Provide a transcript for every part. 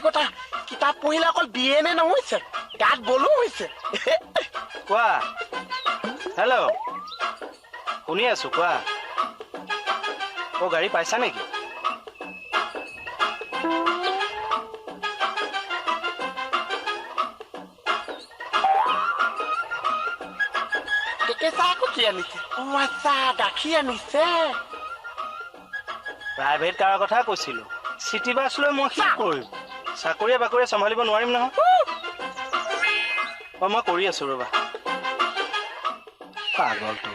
কথা কিতাপ পঢ়িলে অকল বিয়েনে নহৈছে গাত বলো হৈছে কোৱা হেল্ল' শুনি আছো কোৱা গাড়ী পাইছা নেকি কেঁচা আকৌ কি আনিছে আচ্ছা গাখীৰ আনিছে প্ৰাইভেট কাৰৰ কথা কৈছিলো চিটি বাছ লৈ মই কি কৰিম চাকৰিয়ে বাকৰিয়ে চম্ভালিব নোৱাৰিম নহয় মই কৰি আছো ৰবা পাগলটো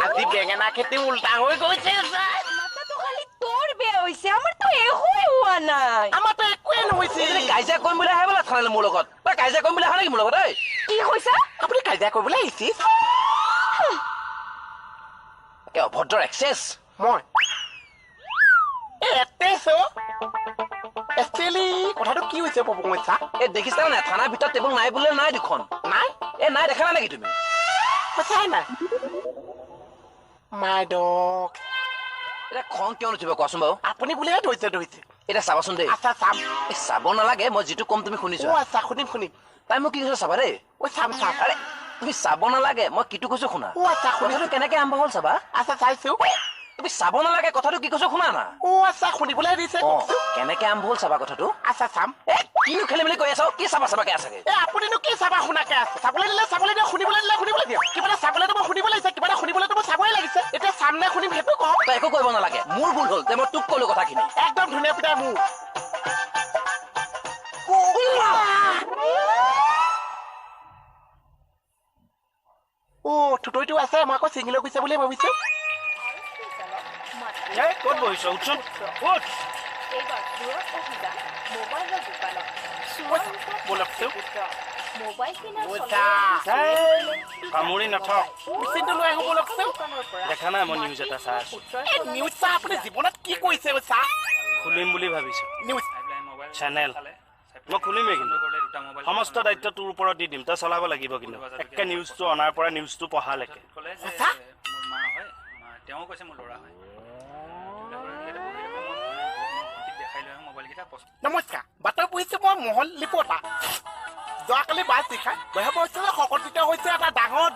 আজি বেঙেনা খেতি উল্টা হৈ গৈছে আমাৰতো একোৱে হোৱা নাই আমাৰতো একোৱে নহৈছে কাজিয়া কৰিম বুলি আহে বোলে থানালে মোৰ লগত তই কাজিয়া কৰিম বুলি আহা নেকি মোৰ লগত ঐ কি কৈছা আপুনি কাজিয়া কৰিবলৈ আহিছিল অভদ্ৰ এক্সেছ মই একচুৱেলি কথাটো কি হৈছে পপঙছা এই দেখিছা নাই থানাৰ ভিতৰত টেবুল নাই বুলিলে নাই দুখন নাই নাই দেখা নাই নেকি তুমি সঁচাই নাই মাই ডগ এতিয়া খং কিয় নুঠিব কোৱাচোন বাৰু আপুনি বুলিহে ধৰিছে এতিয়া চাবাচোন দেই আচ্ছা চাম চাব নালাগে মই যিটো কম তুমি শুনিছো আচ্ছা শুনিম তাই মোক কি কৈছে চাবা দেই চাম আৰে তুমি চাব নালাগে মই কিটো কৈছো শুনা আচ্ছা কথাটো কেনেকে আৰম্ভ হ'ল চাবা আচ্ছা চাইছো তুমি চাব নালাগে কথাটো কি কৈছো শুনা না আচ্ছা শুনিবলৈ দিছে কেনেকে আৰম্ভ হ'ল চাবা কথাটো আচ্ছা চাম কিনো খেলি মেলি কৈ আছ কি চাবাকে আছাগে আপুনিনো কি চাবা শুনাকে আছে চাবলৈ দিলে শুনিবলৈ দিয়ক কিবা এটা চাবলৈ মই শুনিব লাগিছে কিবা এটা শুনিবলৈ মই চাবই লাগিছে এতিয়া চামনে শুনিম সেইটো কওক তই একো কৰিব নালাগে মোৰ ভুল হ'ল যে মই তোক ক'লো কথাখিনি একদম ধুনীয়া পিতাই মোৰ থুতৈটো আছে মই আকৌ চিঙিলৈ গৈছে বুলি ভাবিছো ক'ত বহিছ উঠচোন উঠ কামুৰি নথক দেখা নাই মই নিউজ এটা চাই আছো নিউজ চাহ আপুনি জীৱনত কি কৰিছে চাহ খুলিম বুলি ভাবিছো নিউজ চেনেল মই খুলিমেই কিন্তু সমস্ত দায়িত্ব তোৰ ওপৰত দি দিম তই চলাব লাগিব কিন্তু একে নিউজটো অনাৰ পৰা নিউজটো পঢ়ালৈকে তেওঁ কৈছে মোৰ ল'ৰা হয় নমস্কাৰ বাতৰি পঢ়িছো মই মোহন লিপতা যোৱাকালি বাছ দেখাই বহাব হৈছে যে শকতিত হৈছে এটা ডাঙৰ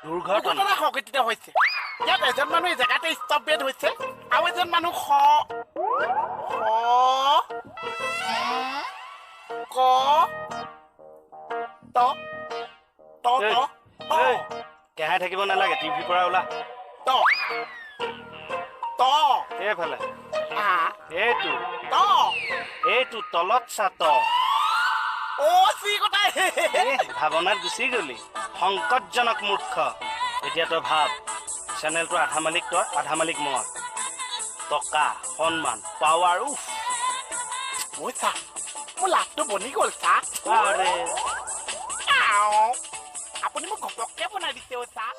দুৰ্ঘটনা সংঘটিত হৈছে ইয়াত এজন মানুহ এই জেগাতে ষ্টপ বেড হৈছে আৰু এজন মানুহ কেহাই থাকিব নালাগে টিভিৰ পৰা ওলা এইফালে এইটো তলত চাত ভাৱনাত গুচি গলি সংকটজনক মূৰ্খ এতিয়া তই ভাব চেনেলটো আধা মালিক তই আধা মালিক মই টকা সন্মান পাৱাৰ মোৰ লাভটো বনি গ'ল চাহ আপুনি মোক ঘপককে বনাই দিছে চাহ